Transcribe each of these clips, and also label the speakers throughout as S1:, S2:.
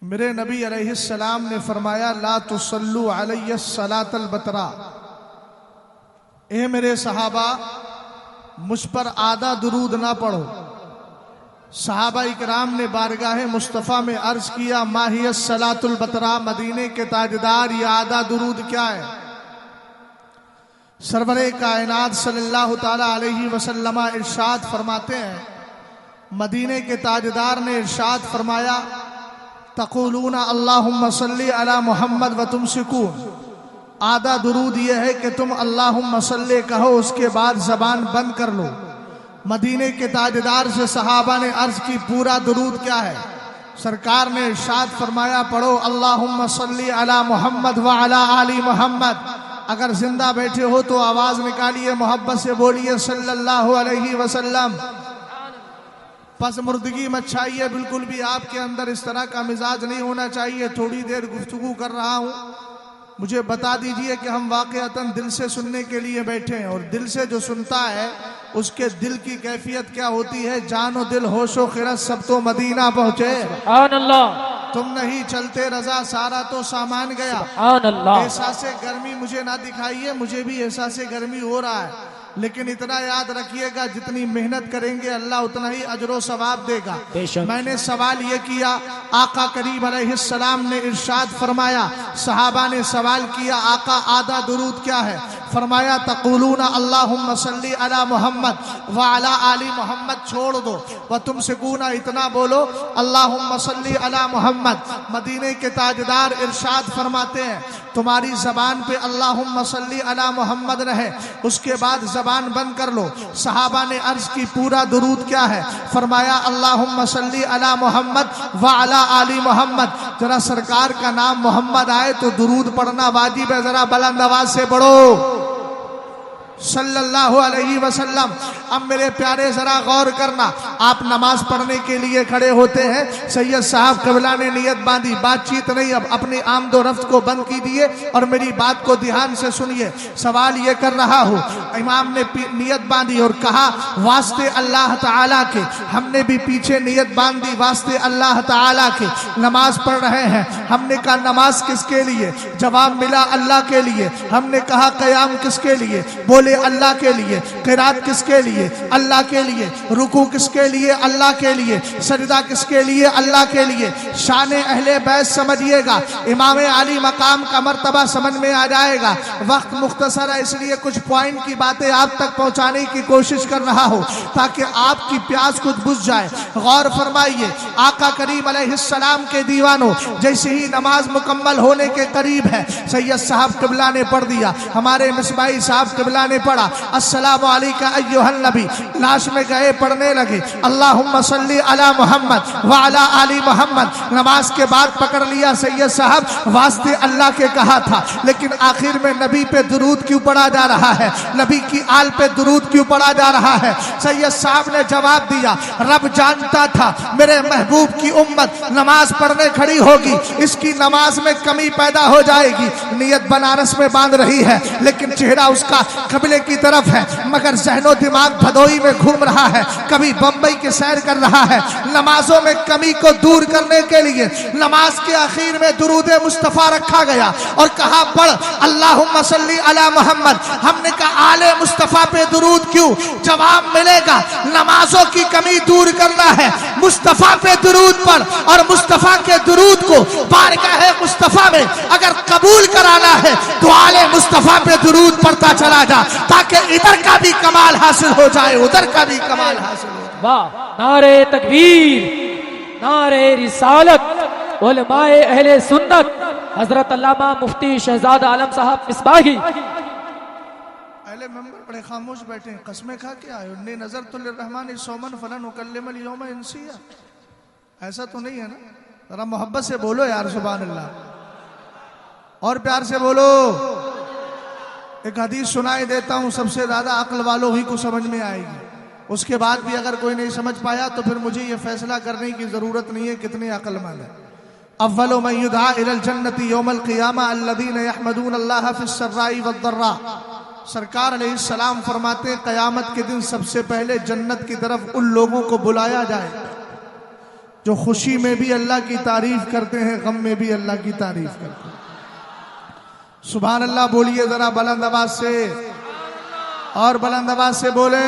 S1: मेरे नबी अलैहिस्सलाम ने फरमाया ला तुसल्लु अलैहि सलातल बतरा। ए मेरे सहाबा, मुझ पर आधा दुरूद ना पढ़ो। सहाबा इकराम ने बारगाह मुस्तफ़ा में अर्ज किया माहियस सलातुल बतरा, मदीने के ताजदार ये आधा दुरूद क्या है? सरवरे कायनात सल्लल्लाहु ताला अलैहि वसल्लम इरशाद फरमाते हैं, मदीने के ताजदार ने इरशाद फरमाया तक़ूलूना अल्लाहुम्मा सल्ली अला मुहम्मद व तुमसिकून। आधा दुरूद यह है कि तुम अल्लाहुम्मा सल्ली कहो, उसके बाद जबान बंद कर लो। मदीने के ताजदार से सहाबा ने अर्ज की पूरा दुरूद क्या है? सरकार ने इरशाद फरमाया पढ़ो अल्लाहुम्मा सल्ली अला मुहम्मद व अला आली मुहम्मद। अगर जिंदा बैठे हो तो आवाज निकालिए, मोहब्बत से बोलिए सल्लल्लाहु अलैहि वसल्लम। पस मुर्दगी मत छाइए, बिल्कुल भी आपके अंदर इस तरह का मिजाज नहीं होना चाहिए। थोड़ी देर गुफ्तगू कर रहा हूँ, मुझे बता दीजिए कि हम वाकईतन दिल से सुनने के लिए बैठे हैं, और दिल से जो सुनता है उसके दिल की कैफियत क्या होती है? जानो दिल होशो खिरत सब तो मदीना पहुंचे। तुम नहीं चलते रजा सारा तो सामान गया। एहसासे गर्मी मुझे ना दिखाइए, मुझे भी एहसासे गर्मी हो रहा है, लेकिन इतना याद रखिएगा जितनी मेहनत करेंगे अल्लाह उतना ही अजरो सवाब देगा। मैंने सवाल ये किया, आका करीम अलैहिस्सलाम ने इरशाद फरमाया, सहाबा ने सवाल किया आका आधा दुरूद क्या है? फरमाया तक़ूलूना अल्लाहुम्मा सल्ली अला मुहम्मद व अला आली मुहम्मद छोड़ दो, व तुमसिकूना इतना बोलो अल्लाहुम्मा सल्ली अला मुहम्मद। मदीने के ताजदार इरशाद फरमाते हैं तुम्हारी जबान पे अल्लाहुम्मा सल्ली अला मुहम्मद रहे, उसके बाद जबान बंद कर लो। सहाबा ने अर्ज की पूरा दुरूद क्या है? फरमाया अल्लाहुम्मा सल्ली अला मुहम्मद व अला आली मुहम्मद। जरा सरकार का नाम मोहम्मद आए तो दुरूद पढ़ना वाजिब है, जरा बुलंद आवाज से पढ़ो सल्लल्लाहु अलैहि वसल्लम। अब मेरे प्यारे जरा गौर करना, आप नमाज पढ़ने के लिए खड़े होते हैं, सैयद साहब कबला ने नियत बांधी, बातचीत नहीं, अब अपनी आमदोरफ्त को बंद कीजिए और मेरी बात को ध्यान से सुनिए। सवाल ये कर रहा हूँ, इमाम ने नियत बांधी और कहा वास्ते अल्लाह ताला के, हमने भी पीछे नियत बांधी वास्ते अल्लाह ताला के, नमाज पढ़ रहे हैं। हमने कहा नमाज किसके लिए? जवाब मिला अल्लाह के लिए। हमने कहा क़याम किसके लिए? बोले अल्लाह के लिए। क़िरात किसके लिए? अल्लाह के लिए। रुकू किसके लिए? अल्लाह के लिए। सजदा किसके लिए? अल्लाह के लिए। शान अहले बैत समझिएगा, इमाम अली मकाम का मर्तबा समझ में आ जाएगा। वक्त मुख्तसर है, इसलिए कुछ पॉइंट की बातें आप तक पहुंचाने की कोशिश कर रहा हूं ताकि आपकी प्यास कुछ बुझ जाए। गौर फरमाइए, आका करीम अलैहिस्सलाम के दीवानों, जैसे ही नमाज मुकम्मल होने के करीब है, सैयद साहब क़िबला ने पढ़ दिया, हमारे मिसबाई साहब क़िबला ने पढ़ा अस्सलामु अलैका अय्युहन नबी, लाश में गए पढ़ने लगे अल्लाहुम्मा सल्ली अला मुहम्मद व अला आली मुहम्मद। नमाज के बाद पकड़ लिया सैयद साहब वास्ते अल्लाह के कहा था, लेकिन आखिर में नबी पे दुरूद क्यों पढ़ा जा रहा है? नबी की आल पे दुरूद क्यों पढ़ा जा रहा है? सैयद साहब ने जवाब दिया, रब जानता था मेरे महबूब की उम्मत नमाज पढ़ने खड़ी होगी, इसकी नमाज में कमी पैदा हो जाएगी। नियत बनारस में बांध रही है, लेकिन चेहरा उसका कबले की तरफ है, मगर जहनो दिमाग भदोई में घूम रहा है, कभी बंबई के सैर कर रहा है। नमाजों में कमी को दूर करने के लिए नमाज के आखिर में दुरूद मुस्तफ़ा रखा गया और कहा पढ़ अल्लाहुम्मा सल्ली अला मुहम्मद। हमने कहा आले मुस्तफ़ा पे दुरूद क्यों? जवाब मिलेगा नमाजों की कमी दूर करना है, मुस्तफ़ा पे दुरूद पढ़, और मुस्तफ़ा के दुरूद को बारगाह मुस्तफ़ा में अगर कबूल कराना है तो आले मुस्तफ़ा पे दुरूद पढ़ता चला जा, ताकि इधर का भी कमाल हासिल हो जाए, उधर का भी कमाल हासिल हो जाए।
S2: वाह, नारे तकबीर, नारे रिसालत, उलमाए अहले सुन्नत, हजरत अल्लामा मुफ्ती शहजादा आलम साहब इस्बाही।
S1: अहले मेंबर बड़े खामोश बैठे हैं, कसमें खा के आए, उन्ने नजर तो लिर्रहमान सौमन फलन उकल्लिमल यौमा इंसिया। ऐसा तो नहीं है ना? जरा मोहब्बत से बोलो यार, सुभान अल्लाह, और प्यार से बोलो। एक हदीस सुनाई देता हूँ, सबसे ज्यादा अक्ल वालों ही को समझ में आएगी, उसके बाद भी अगर कोई नहीं समझ पाया तो फिर मुझे ये फैसला करने की जरूरत नहीं है कितने अक्लमंद है। अव्वलु मन युदआ इलल जन्नति यौमल क़ियामा अल्लज़ीना यहमदून अल्लाह फिस सर्राई वद्दर्रा। सरकार अलैहिस्सलाम फरमाते हैं क़यामत के दिन सबसे पहले जन्नत की तरफ उन लोगों को बुलाया जाए जो खुशी में भी अल्लाह की तारीफ करते हैं, गम में भी अल्लाह की तारीफ करते हैं। सुभान अल्लाह बोलिए जरा बुलंद आवाज से, और बुलंद आवाज से बोले।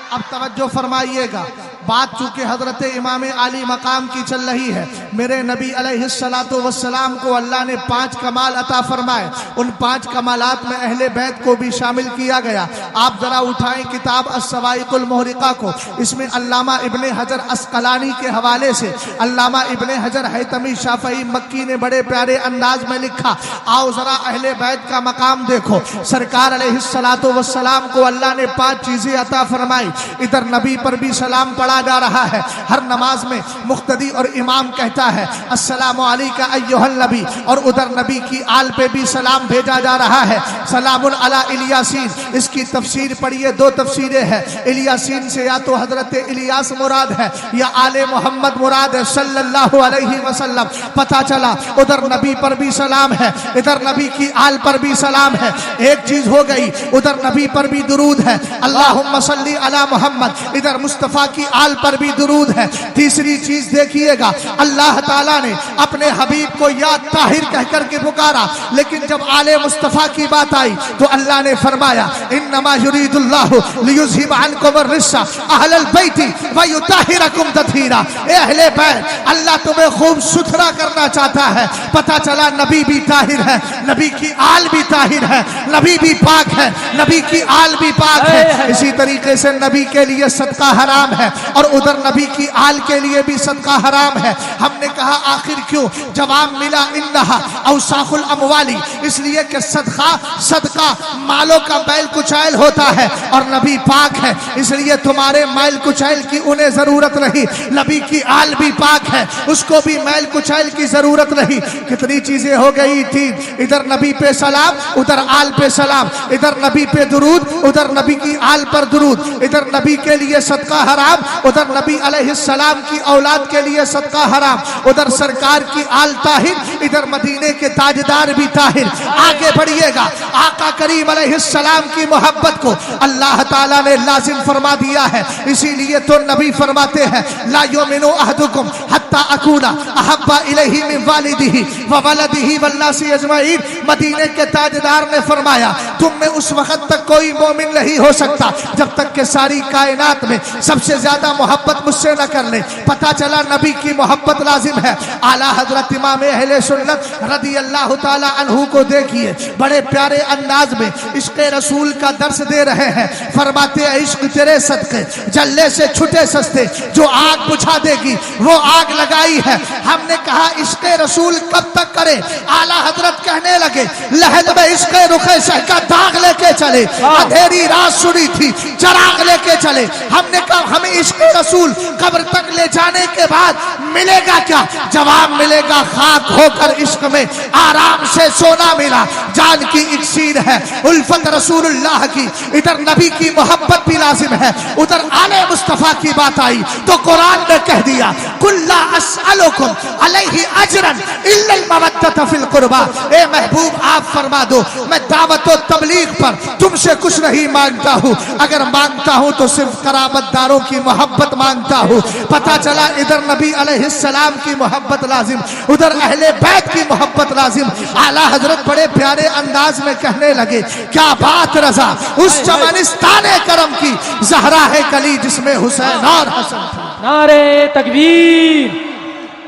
S1: अब तवज्जो फरमाइएगा, बात चूंकि हजरत इमाम आली मकाम की चल रही है। मेरे नबी अलैहिस्सलातु वस्सलाम को अल्लाह ने 5 कमाल अता फरमाए। उन 5 कमालात में अहले बैत को भी शामिल किया गया। आप जरा उठाएं किताब अस्सवाइकुल मुहरिका को, इसमें अल्लामा इब्ने हजर अस्कलानी के हवाले से अल्लामा इब्ने हजर हैतमी शाफई मक्की ने बड़े प्यारे अंदाज में लिखा। आओ जरा अहले बैत का मकाम देखो। सरकार अलैहिस्सलातु वस्सलाम को अल्लाह ने 5 चीजें अता फरमाई। इधर नबी पर भी सलाम पढ़ा जा रहा है। हर नमाज में मुख्तदी और इमाम कहता है अस्सलामु अलैका अय्युहल नबी, और उधर नबी की आल पे भी सलाम भेजा जा रहा है। सलामुन अला इलियासीन, इसकी तफसीर पढ़िए, 2 तफसीरें हैं। इलियासीन से या तो हजरत इलियास मुराद है या आले मोहम्मद मुराद है सल्लल्लाहु अलैहि वसल्लम। पता चला उधर नबी पर भी सलाम है, इधर नबी की आल पर भी सलाम है। एक चीज हो गई, उधर नबी पर भी दुरूद है, अल्लाहुम्मा सल्ली अला मोहम्मद, इधर मुस्तफा की आल पर भी दुरूद है। तीसरी चीज देखिएगा, अल्लाह ताला ने अपने हबीब को या ताहिर कहकर के पुकारा, लेकिन जब आले मुस्तफा की बात आई तो अल्लाह ने फरमाया इन्नमा युरीदुल्लाहु लियुज़हिब अन्कुम अर्रिज्सा अहलल बैति व युताहिरकुम तत्हीरा। ए अहले बैत, अल्लाह तुम्हें खूब सुथरा करना चाहता है। पता चला नबी भी ताहिर है, नबी की आल भी ताहिर है, नबी भी पाक है, नबी की आल भी पाक है। इसी तरीके से नबी के लिए सदका हराम है और उधर नबी की आल के लिए भी सदका हराम है। हमने कहा आखिर क्यों? जवाब मिला इन्नहा औसाखुल अमवाली, इसलिए कि सदका मालों का बैल कुचैल होता है और नबी पाक है, इसलिए तुम्हारे मैल कुचैल की उन्हें जरूरत नहीं। नबी की आल भी पाक है, उसको भी मैल कुचैल की जरूरत नहीं। कितनी चीजें हो गई थी, इधर नबी पे सलाम, उधर आल पे सलाम, इधर नबी पे दुरूद, उधर नबी की आल पर दुरूद, इधर नबी के लिए सदका हराम, उधर नबी अलैहिस्सलाम की औलाद के लिए सदका हराम, उधर सरकार की आल ताहिर, इधर मदीने के ताजदार भी ताहिर। आगे बढ़िएगा, आका करीम अलैहिस्सलाम की मोहब्बत को अल्लाह ताला ने लाजिम फरमा दिया है। इसीलिए तो नबी फरमाते हैं ला युमिनु अहदुकुम हत्ता अकूना अहब्बा इलैहि मिन वालिदिही व वलदिही वन्नासी अजमईन। मदीने के ताजदार ने फरमाया तुम में उस वक्त तक कोई मोमिन नहीं हो सकता जब तक कि सारी कायनात में सबसे ज्यादा मोहब्बत मुझसे न कर ले। पता चला नबी की मोहब्बत लाजिम है। आला हजरत इमाम अहले सुन्नत रदी अल्लाह ताला अन्हु को देखिए, बड़े प्यारे अंदाज में इश्क़ रसूल का दर्स दे रहे हैं। फरमाते हैं इश्क तेरे सदके जल्ले से छुटे सस्ते, जो आग बुझा देगी वो आग लगाई है। हमने कहा इश्क़ रसूल कब तक करे? आला हजरत कहने लगे लहद में इश्क़ रुखे शह का दाग लेके चले, अंधेरी रात सुनी थी चराग लेके चले। हमने कहा हमें इश्क़ रसूल कब्र तक ले जाने के बाद मिलेगा क्या? जवाब मिलेगा खाक होकर इश्क में आराम से सोना मिला। जान की इक्सीर है उल्फत रसूलुल्लाह की, इधर नबी की मोहब्बत भी लाजिम है, उधर आले मुस्तफा की बात आई तो कुरान ने कह दिया कुल्ला अस्अलुकुम अलैहि अजरन इल्लल मवद्दत फिल कुर्बा। ए महबूब आप फरमा दो मैं दावत व तबलीग पर तुमसे कुछ नहीं मांगता हूँ, अगर मांगता हूँ तो सिर्फ करामतदारों की मोहब्बत मांगता हूँ। पता चला इधर नबी अलैहिस्सलाम की मोहब्बत लाजिम, उधर अहले बैत की मोहब्बत लाजिम। आला हजरत बड़े प्यारे अंदाज में कहने लगे क्या बात रजा उस चमनिस्ताने करम की जहरा है कली जिसमें हुसैन और हसन थे।
S2: नारे तकबीर,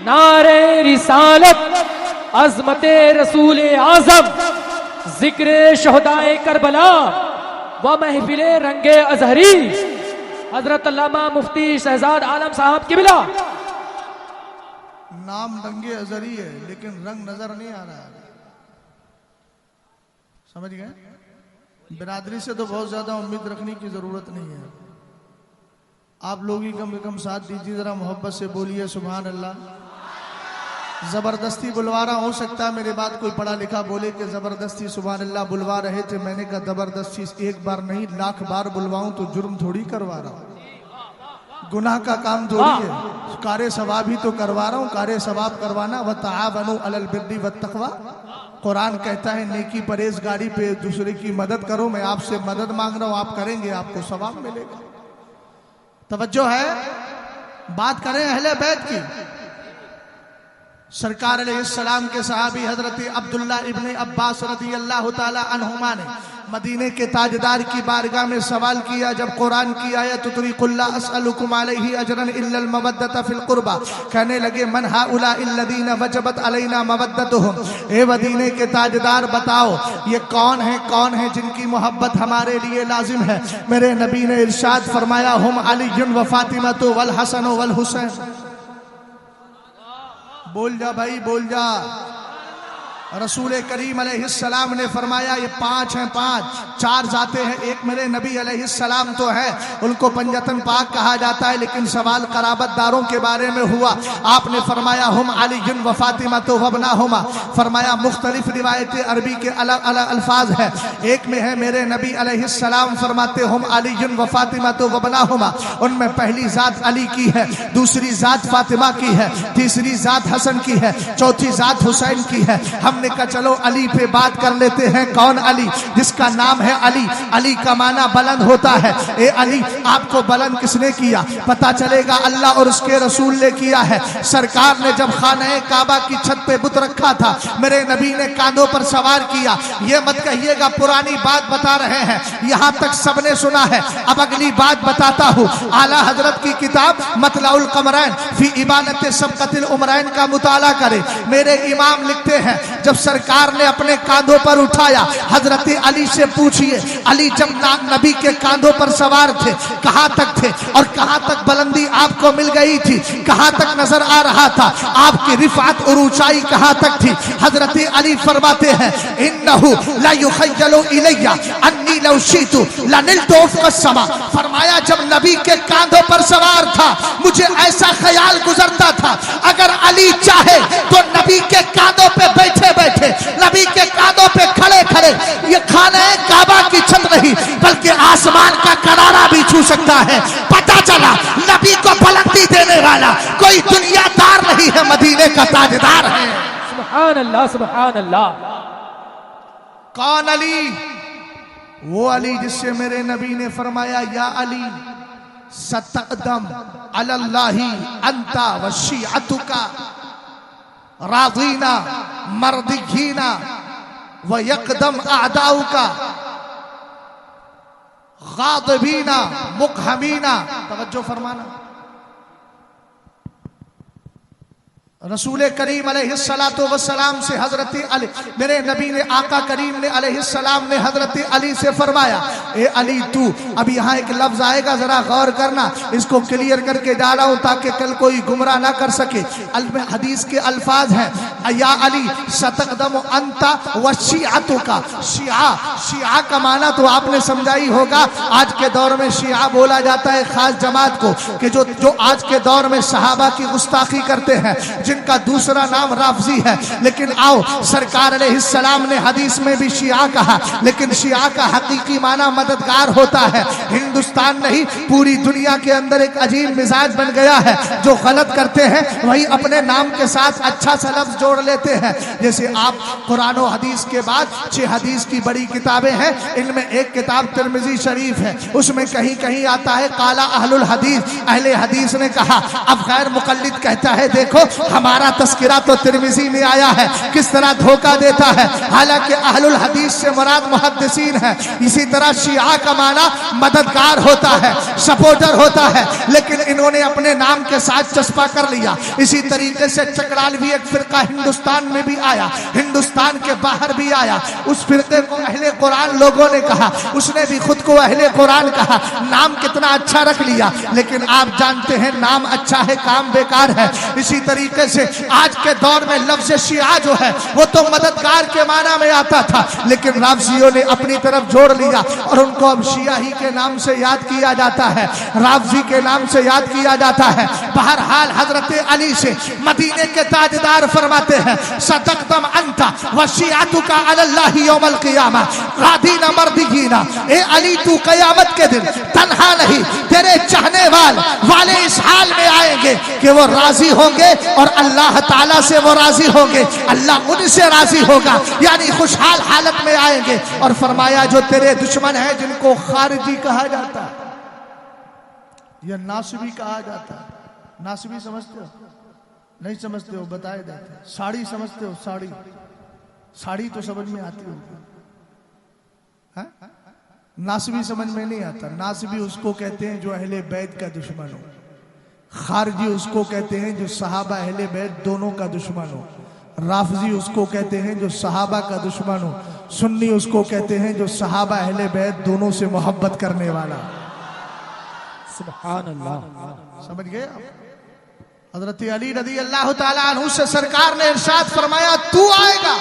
S2: नारे रिसालत, अज़मते रसूल आज़म, जिक्र शहदाए करबला व महफिले रंगे अजहरी। हजरत अल्लामा मुफ्ती शहजाद आलम साहब किबला।
S1: नाम रंगे अजहरी है लेकिन रंग नजर नहीं आ रहा है, समझ गए? बिरादरी से तो बहुत ज्यादा उम्मीद रखने की जरूरत नहीं है। आप लोग ही कम से कम साथ दीजिए, जरा मोहब्बत से बोलिए सुभान अल्लाह। जबरदस्ती बुलवारा हो सकता है, मेरे बाद कोई पढ़ा लिखा बोले कि जबरदस्ती सुभान अल्लाह बुलवा रहे थे। मैंने कहा जबरदस्ती एक बार नहीं लाख बार बुलवाऊं तो जुर्म थोड़ी करवा रहा हूं, गुनाह का काम थोड़ी है, कारे सवाब ही तो करवा रहा हूं। कारे सवाब करवाना व तआवनु अलल बिर्रि वत तक़वा, कुरान कहता है नेकी परहेजगारी पे दूसरे की मदद करो। मैं आपसे मदद मांग रहा हूं, आप करेंगे आपको सवाब मिलेगा। तवज्जो है? बात करें अहले बैत की। सरकार अलैहिस्सलाम के सहाबी हजरत अब्दुल्ला इब्ने अब्बास रज़ी अल्लाह ताला अन्हुमा ने मदीने के ताजदार की बारगाह में सवाल किया, जब कुरान की आयत उतरी कुल ला अस्अलुकुम अलैहि अजरन इल्लल मवद्दत फिल कुर्बा, कहने लगे मन हाउला इल्लदीना वजबत अलैना मवद्दतुहुम, ए मदीने के ताजदार बताओ ये कौन है जिनकी मोहब्बत हमारे लिए लाजिम है। मेरे नबी ने इरशाद फरमाया हुम अलीयुन व फातिमतु वल हसन वल हुसैन। बोल जा भाई बोल जा। रसूल करीम अलैहिस्सलाम ने फरमाया ये पांच हैं, चार जाते हैं, एक मेरे नबी अलैहिस्सलाम तो है, उनको पंजतन पाक कहा जाता है, लेकिन सवाल कराबतदारों के बारे में हुआ। आपने फरमाया हुम अलीयुन व फातिमतु वबनाहुमा, फरमाया मुख्तलिफ रिवायत अरबी के अलग अलग अल्फाज है। एक में है मेरे नबी अलैहिस्सलाम फरमाते हुम अलीयुन व फातिमतु वबनाहुमा, उनमें पहली जात अली की है, दूसरी जात फातिमा की है, तीसरी जात हसन की है, चौथी जात हुसैन की है। हमने कहा चलो अली पे बात कर लेते हैं। कौन अली? जिसका नाम है अली। अली का माना बुलंद होता है। ए अली, आपको बुलंद किसने किया? पता चलेगा अल्लाह और उसके रसूल ने किया है। सरकार ने जब खाने काबा की छत पे बुत रखा था, मेरे नबी ने कांधों पर सवार किया। ये मत कहिएगा पुरानी बात बता रहे हैं, यहाँ तक सबने सुना है। अब अगली बात बताता हूँ। आला हजरत की किताब मतलाउल कमरैन फी इबानत सबकतिल उमरैन का मुताला करे। मेरे इमाम लिखते हैं जब सरकार ने अपने कांधों पर उठाया, हजरत अली से पूछिए, अली जब नबी के कांधों पर सवार थे कहां तक थे और कहां तक बुलंदी आपको मिल गई थी, कहां तक नजर आ रहा था, आपकी रिफात और ऊंचाई कहां तक थी? हजरत अली फरमाते हैं इन्नहु ला युखय्यलु इलैया अन्नी लौ शीतु लनिलतु फस्समा। फरमाया जब नबी के कांधों पर सवार था मुझे ऐसा ख्याल गुजरता था अगर अली चाहे तो नबी के कांधों पे बैठे बैठे, नबी के कांधों पे खड़े खड़े ये खाने काबा की छत नहीं बल्कि आसमान का किनारा भी छू सकता है। पता चला नबी को बुलंदी देने वाला कोई दुनियादार नहीं है, मदीने का ताजदार है।
S2: सुभान अल्लाह सुभान अल्लाह।
S1: कौन अली? वो अली जिससे मेरे नबी ने फरमाया या अली सतकदम अलल्लाही अंता व शिअतुका राज़ीना मर्दिहीना व यकदम आदाउका गादिबीना मुकहमीना। तवज्जो फरमाना। रसूल करीम अलैहिस्सलातु वस्सलाम से हजरत अली, मेरे नबी ने आका करीम ने अलैहिस्सलाम ने हजरत अली से फरमाया ए अली तू, अभी यहाँ एक लफ्ज आएगा जरा गौर करना, इसको क्लियर करके जा रहा हूँ ताकि कल कोई गुमराह ना कर सके। हदीस के अल्फाज हैं या अली सतकदम अंता व शिअतुका। शिआ का माना तो आपने समझा ही होगा। आज के दौर में शिआ बोला जाता है खास जमात को कि जो आज के दौर में सहाबा की गुस्ताखी करते हैं, जिनका दूसरा नाम राफजी है। लेकिन आओ, सरकार अलैहिस्सलाम ने हदीस में भी शिया कहा, लेकिन शिया का हकीकी माना मददगार होता है। हिंदुस्तान नहीं पूरी दुनिया के अंदर एक अजीब मिजाज बन गया है, जो गलत करते हैं वही अपने नाम के साथ अच्छा सा लफ्ज जोड़ लेते हैं। जैसे आप कुरान और हदीस के बाद 6 हदीस की बड़ी किताबें हैं, इनमें एक किताब तिरमिजी शरीफ है, उसमें कहीं कहीं आता है काला अहलुल हदीस, अहले हदीस ने कहा। अब गैर मुकल्लिद कहता है देखो हमारा तस्किरा तो तिरमिजी में आया है, किस तरह धोखा देता है। हालांकि अहलुल हदीस से मुराद मुहद्दिसीन है। इसी तरह शिया का माना मददगार होता है, सपोर्टर होता है, लेकिन इन्होंने अपने नाम के साथ चस्पा कर लिया। इसी तरीके से चकरालवी एक फिरका हिंदुस्तान में भी आया, हिंदुस्तान के बाहर भी आया। उस फिरके को अहले कुरान लोगों ने कहा, उसने भी खुद को अहले कुरान कहा। नाम कितना अच्छा रख लिया, लेकिन आप जानते हैं नाम अच्छा है काम बेकार है। इसी तरीके से आज के दौर में लफ्ज़ शिया जो है वो तो मददगार के माना में आता था, लेकिन राफजियों ने अपनी तरफ जोड़ लिया और उनको अब शिया ही के नाम से याद किया जाता है, राफजी के नाम से याद किया जाता है। बहरहाल हजरत अली से मदीने के ताजदार फरमाते हैं सतकदम अंता व शिअतुका अलल्लाहि यौमल क़ियामा रादीना मर्दिहीना। ए अली तू क़यामत के दिन तन्हा नहीं, तेरे चाहने वाले इस हाल में आएंगे कि वो राजी होंगे और अल्लाह ताला से वो राजी होंगे, अल्लाह उनसे राजी होगा, यानी खुशहाल हालत में आएंगे। और फरमाया जो तेरे दुश्मन है जिनको खारिजी कहा जाता है या नासिबी कहा जाता है, नासबी समझते हो? नहीं समझते हो? बताए देते। साड़ी समझते हो? साड़ी, साड़ी तो समझ में आती होगी, नासबी समझ में नहीं आता। नासबी उसको कहते हैं जो अहले बैत का दुश्मन हो। खारजी उसको कहते हैं जो सहाबा अहले बैत दोनों का दुश्मन हो। राफजी उसको कहते हैं जो सहाबा का दुश्मन हो। सुन्नी उसको कहते हैं जो सहाबा अहले बैत दोनों से मोहब्बत करने वाला।
S2: सुभान अल्लाह।
S1: समझ गए आप? हजरत अली रज़ी अल्लाह ताला अन्हु से सरकार ने इरशाद फरमाया, तू आएगा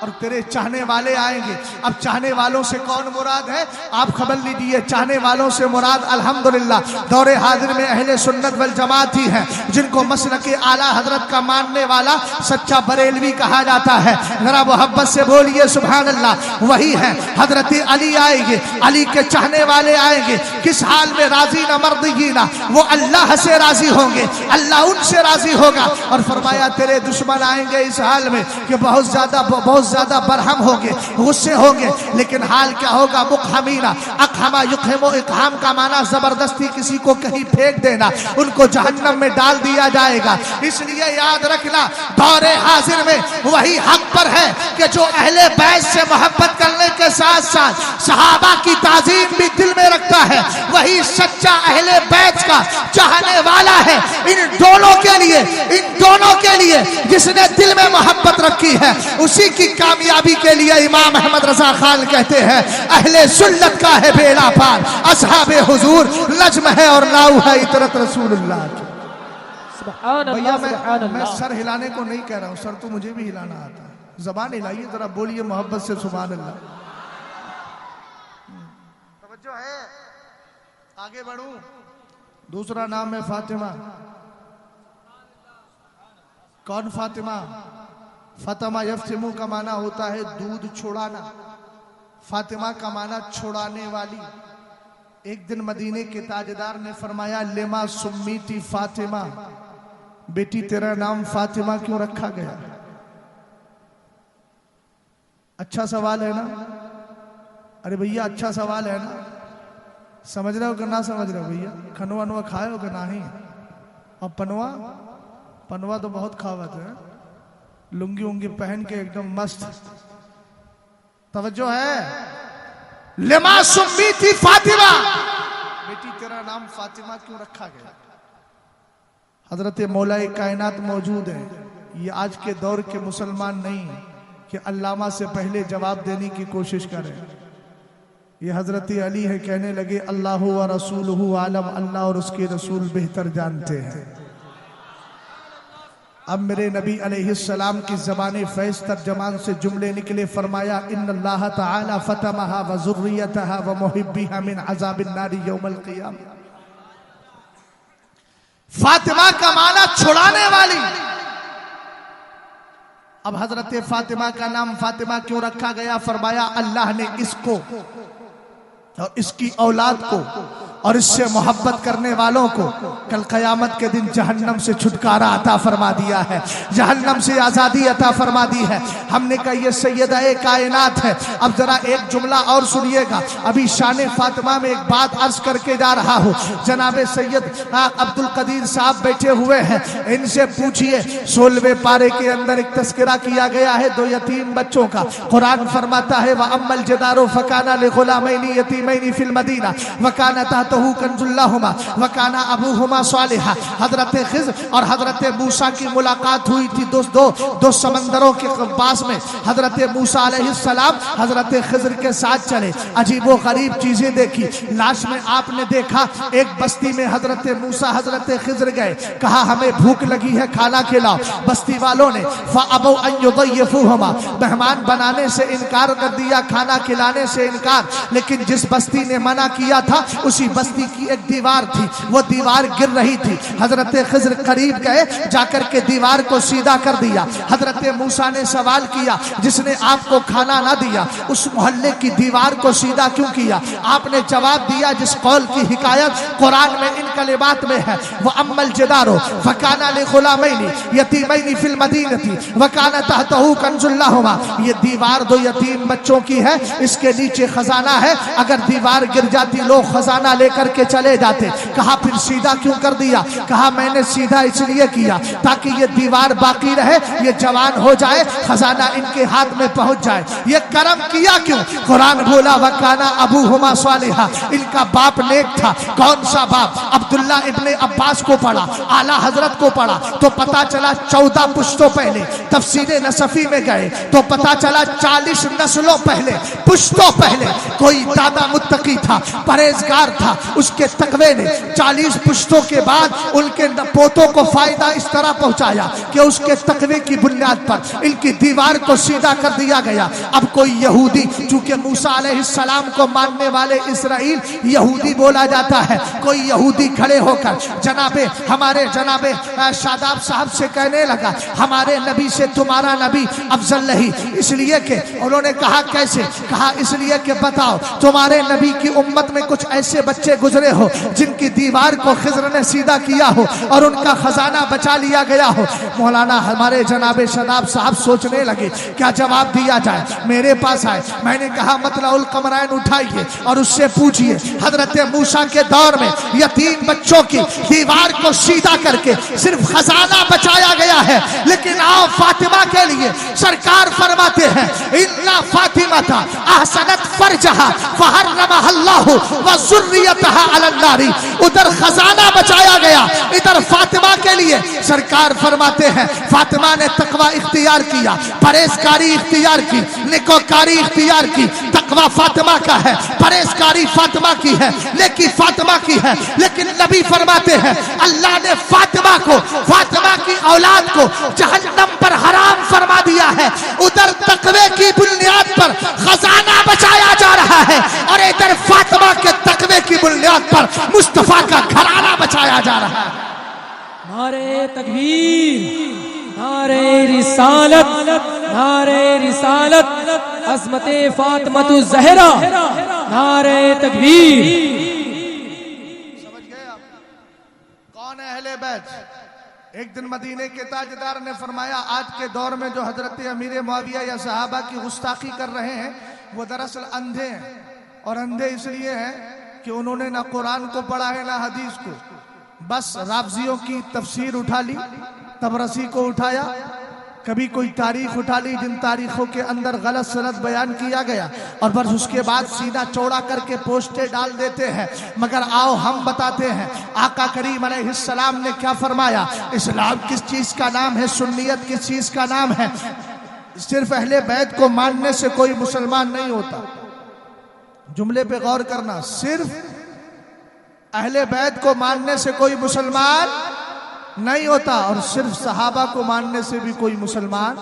S1: और तेरे चाहने वाले आएंगे। अब चाहने वालों से कौन मुराद है? आप खबर लीजिए। चाहने वालों से मुराद अल्हम्दुलिल्लाह दौरे हाजिर में अहले सुन्नत वल जमात ही है, जिनको मसलके आला हजरत का मानने वाला सच्चा बरेलवी कहा जाता है। जरा मोहब्बत से बोलिए सुभान अल्लाह। वही है, हजरत अली आएंगे, अली के चाहने वाले आएंगे। किस हाल में? राजी न मर्दीना, वो अल्लाह से राजी होंगे, अल्लाह उनसे राजी होगा। और फरमाया तेरे दुश्मन आएंगे इस हाल में कि बहुत ज्यादा बरहम होंगे, गुस्से होंगे, लेकिन हाल क्या होगा? मुखहमीना, अखमा युखमो, इकहाम का माना जबरदस्ती किसी को कहीं फेंक देना, उनको जहन्नम में डाल दिया जाएगा। इसलिए याद रखना, दौरे हाजिर में वही हक पर है कि जो अहले बैत से मोहब्बत करने के साथ साथ सहाबा की ताजीम भी दिल में रखता है, वही सच्चा अहले बैत का चाहने वाला है। इन दोनों के लिए जिसने दिल में मोहब्बत रखी है, उसी की कामयाबी के लिए इमाम अहमद रजा खान कहते हैं, अहले सुन्नत का है बेड़ा पार, असहाबे हुजूर नज्म है और नाउ है इतरत रसूलुल्लाह। भैया मैं सर हिलाने को नहीं कह रहा हूँ, सर तो मुझे भी हिलाना आता है। जबान हिलाइए जरा, बोलिए मोहब्बत से सुभान अल्लाह। तवज्जो है, आगे बढ़ूं। दूसरा नाम है फातिमा। कौन फातिमा? फातिमा यफ्तिमु का माना होता है दूध छोड़ाना। फातिमा का माना छोड़ाने वाली। एक दिन मदीने के ताजदार ने फरमाया, लेमा सुम्मीती फातिमा, बेटी तेरा नाम फातिमा क्यों रखा गया? अच्छा सवाल है ना? अरे भैया अच्छा सवाल है ना? समझ रहे हो कि ना समझ रहे हो भैया? खनवा नवा खाए हो कि नहीं? और पनवा तो बहुत खावत है, लुंगी उंगी पहन के एकदम मस्त। तवज्जो है, लिमा सुम्मीती फातिमा, बेटी तेरा नाम फातिमा क्यों रखा गया? हजरत मौलाए कायनात मौजूद है। ये आज के दौर के मुसलमान नहीं कि अल्लामा से पहले जवाब देने की कोशिश करें। ये हजरत अली है, कहने लगे अल्लाह व रसूलुहु आलम, अल्लाह और उसके रसूल बेहतर जानते हैं। अब मेरे नबी अलैहिस्सलाम की ज़बान फैज़ तर्जमान से जुमले निकले, फरमाया इन्नल्लाह तआला फतमहा व ज़ुर्रियतहा व मुहिब्बिहा मिन अज़ाबिन नारी यौमल क़ियामा। फातिमा का माना छुड़ाने वाली। अब हजरत फातिमा का नाम फातिमा क्यों रखा गया? फरमाया अल्लाह ने इसको और इसकी औलाद को और इससे मोहब्बत करने वालों को कल क़यामत के दिन जहन्नम से छुटकारा अता फरमा दिया है, जहन्नम से आज़ादी अता फरमा दी है। हमने कहा ये सैयदा कायनात है। अब जरा एक जुमला और सुनिएगा। अभी शान फातिमा में एक बात अर्ज करके जा रहा हूँ। जनाबे सैयद अब्दुल कदीर साहब बैठे हुए हैं, इनसे पूछिए। 16वें पारे के अंदर एक तस्करा किया गया है 2 यतीम बच्चों का। कुरान फरमाता है व अम्मल जदारो फकाना लिगुलामैनी यतीमैनी फिल मदीना वकाना तहतहु कंजुल्लाहुमा वकाना अबूहुमा सालिहा। हजरत खिज़्र और हजरत मूसा की मुलाकात हुई थी दो समंदरों के पास में। हजरत मूसा अलैहिस्सलाम हजरत खिज़्र के साथ चले, अजीबो गरीब चीजें देखी। लाश में आपने देखा एक बस्ती में हजरत मूसा हजरत खिज़्र गए, कहा हमें भूख लगी है, खाना खिलाओ। बस्ती वालों ने फ़अबौ अन युज़य्यिफ़ूहुमा, मेहमान बनाने से इनकार कर दिया, खाना खिलाने से इनकार। लेकिन जिस बस्ती ने मना किया था उसी बस्ती की एक दीवार थी, वो दीवार गिर रही थी। हजरत खिज़्र करीब गए, जाकर के दीवार को सीधा कर दिया। हजरत मूसा ने सवाल किया, जिसने आपको खाना ना दिया उस मोहल्ले की दीवार को सीधा क्यों किया? आपने जवाब दिया जिस कौल की हिकायत कुरान में इन कलिमात में है, वो अम्मल जदारो फकाना लिगुलामैनी यतीमैनी फिल मदीनती वकाना तहतहु कंजुल्लाहुमा। ये दीवार 2 यतीम बच्चों की है, इसके नीचे खजाना है। अगर दीवार गिर जाती लोग खजाना ले लेकर के चले जाते। कहा फिर सीधा क्यों कर दिया? कहा मैंने सीधा इसलिए किया ताकि ये दीवार बाकी रहे, ये जवान हो जाए, खजाना इनके हाथ में पहुंच जाए। ये कर्म किया क्यों? कुरान बोला वकाना अबूहुमा सालिहा, इनका बाप नेक था। कौन सा बाप? अब्दुल्ला इब्ने अब्बास को पढ़ा, आला हजरत को पढ़ा तो पता चला 14 पुश्तों पहले। तफसीरे नसफी में गए तो पता चला 40 नस्लों पहले, पुश्तों पहले कोई दादा मुत्तकी था, परहेजगार था। उसके तकवे ने 40 पुश्तों के बाद उनके पोतों को फायदा इस तरह पहुंचाया कि उसके तकवे की बुनियाद पर इनकी दीवार को सीधा कर दिया गया। अब कोई यहूदी, चूंकि मूसा अलैहिस्सलाम को मानने वाले इसराइल यहूदी बोला जाता है, कोई यहूदी खड़े होकर हमारे जनाबे शादाब साहब से कहने लगा हमारे नबी से तुम्हारा नबी अफजल नहीं, इसलिए कि उन्होंने कहा कैसे? कहा इसलिए कि बताओ तुम्हारे नबी की उम्मत में कुछ ऐसे बच्चे गुजरे हो जिनकी दीवार को खिज़र ने सीधा किया हो और उनका खजाना बचा लिया गया हो। मौलाना हमारे जनाबे शादाब साहब सोचने लगे क्या जवाब दिया जाए। मेरे पास आए, मैंने कहा मतलाउल कमरैन उठाइए और उससे पूछिए हजरत मूसा के दौर में यतीम बच्चों की दीवार को सीधा करके सिर्फ खजाना बचाया गया है, लेकिन आओ फातिमा के लिए सरकार फरमाते हैं इन्ना फातिमा था अहसनत फरजहा फहर्रमहल्लाहु व ज़ुर्रियतहा अलन नारी। उधर खजाना बचाया गया, इधर फातिमा के लिए सरकार फरमाते हैं फातिमा ने तकवा इख्तियार किया, परहेजगारी इख्तियार की, नेकोकारी इख्तियार की। तकवा फातिमा का है, परहेजगारी फातिमा की है, नेकी फातिमा की है। लेकिन नबी फरमाते हैं अल्लाह ने फातिमा को, फातिमा की औलाद को जहन्नम पर हराम फरमा दिया है। उधर तकवे की बुनियाद पर खजाना बचाया जा रहा है और इधर फातिमा के तकवे की बुनियाद पर मुस्तफा का घराना बचाया जा रहा है।
S2: नारे तकबीर, नारे रिसालत, नारे रिसालत, अज़मते फातिमतुज़ ज़हरा, नारे तकबीर।
S1: समझ गए आप कौन है अहले बैत? एक दिन मदीने के ताजदार ने फरमाया आज के दौर में जो हजरत अमीर मुआविया या सहाबा की गुस्ताखी कर रहे हैं वो दरअसल अंधे हैं। और अंधे इसलिए हैं कि उन्होंने ना कुरान को पढ़ा है ना हदीस को, बस राफ़ज़ियों की तफसीर उठा ली, तबरसी को उठाया, कभी कोई तारीख उठा ली जिन तारीखों के अंदर गलत सनद बयान किया गया और बस उसके बाद सीधा चौड़ा करके पोस्टें डाल देते हैं। मगर आओ हम बताते हैं आका करीम अलैहिस्सलाम ने क्या फरमाया। इस्लाम किस चीज़ का नाम है, सुन्नियत किस चीज़ का नाम है। सिर्फ अहले बैत को मानने से कोई मुसलमान नहीं होता। जुमले पे गौर करना, सिर्फ अहले बैत को मानने से कोई मुसलमान नहीं होता और सिर्फ सहाबा को मानने से भी कोई मुसलमान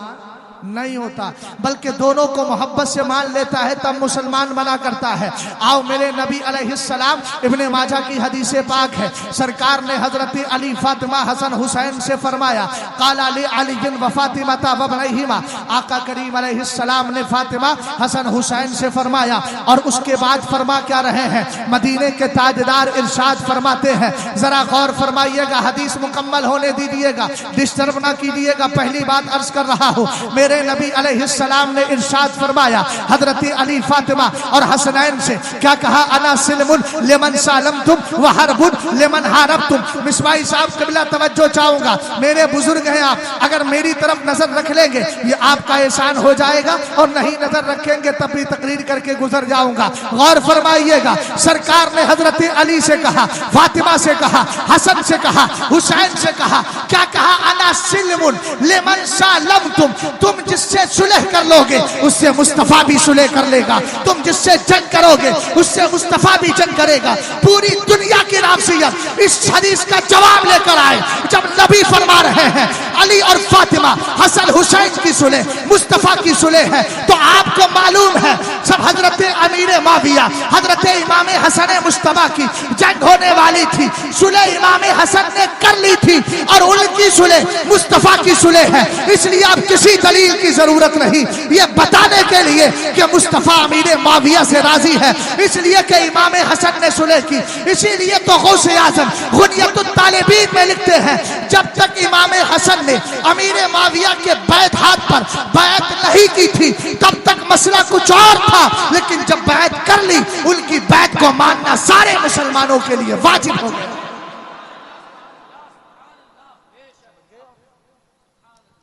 S1: नहीं होता, बल्कि दोनों को मोहब्बत से मान लेता है तब मुसलमान बना करता है। आओ मेरे नबी अलैहिस्सलाम, इब्ने माजा की हदीस पाक है, सरकार ने हजरत अली, फातिमा, हसन, हुसैन से फरमाया काला ले अली व फातिमा व इब्राहीमा। आका करीम अलैहिस्सलाम ने फातिमा, हसन, हुसैन से फरमाया और उसके बाद फरमा क्या रहे हैं मदीने के ताजदार इरशाद फरमाते हैं, जरा गौर फरमाइएगा, हदीस मुकम्मल होने दीजिएगा, डिस्टर्ब ना कीजिएगा। पहली बात अर्ज कर रहा हूँ, मेरे नबी अलैहिस्सलाम ने इरशाद फरमाया हजरत अली, फातिमा और हसनैन से क्या कहा, अना सिल्मुन लिमन सालमतुम व हरबुन लिमन हारबतुम। मिसबाई साहब क़िबला तवज्जो चाहूंगा, मेरे बुजुर्ग हैं आप, अगर मेरी तरफ नजर रख लेंगे ये आपका एहसान हो जाएगा और नहीं नजर रखेंगे तब भी तकरीर करके गुजर जाऊंगा। गौर फरमाइएगा, सरकार ने हजरत अली से कहा, फातिमा से कहा, हसन से कहा, हुसैन से कहा, क्या कहा, अना सिल्मुन लिमन सालमतुम, तुम जिससे सुलह कर लोगे उससे मुस्तफा भी सुलह कर लेगा, तुम जिससे जंग करोगे उससे मुस्तफा भी जंग करेगा। पूरी दुनिया की राफ़ज़ियत इस हदीस का जवाब लेकर आए जब नबी फरमा रहे हैं अली और फातिमा, हसन हुसैन की सुलह मुस्तफा की सुलह है, तो आपको मालूम है सब हजरत अमीर मुआविया, हजरत इमाम हसन मुस्तफा की जंग होने वाली थी, सुलह इमाम हसन ने कर ली थी और उनकी सुलह मुस्तफा की सुलह है। इसलिए आप किसी दलील की जरूरत नहीं ये बताने के लिए कि मुस्तफा अमीर मुआविया से राजी है, इसलिए कि इमाम हसन ने सुलह की। इसीलिए तो गौसे आजम गुनियतुत तालिबीन में लिखते हैं जब तक इमाम हसन ने अमीर मुआविया के बैत हाथ पर बैत नहीं की थी तब तक मसला कुछ और था, लेकिन जब बैत कर ली, उनकी बैत को मानना सारे मुसलमानों के लिए वाजिब हो गया।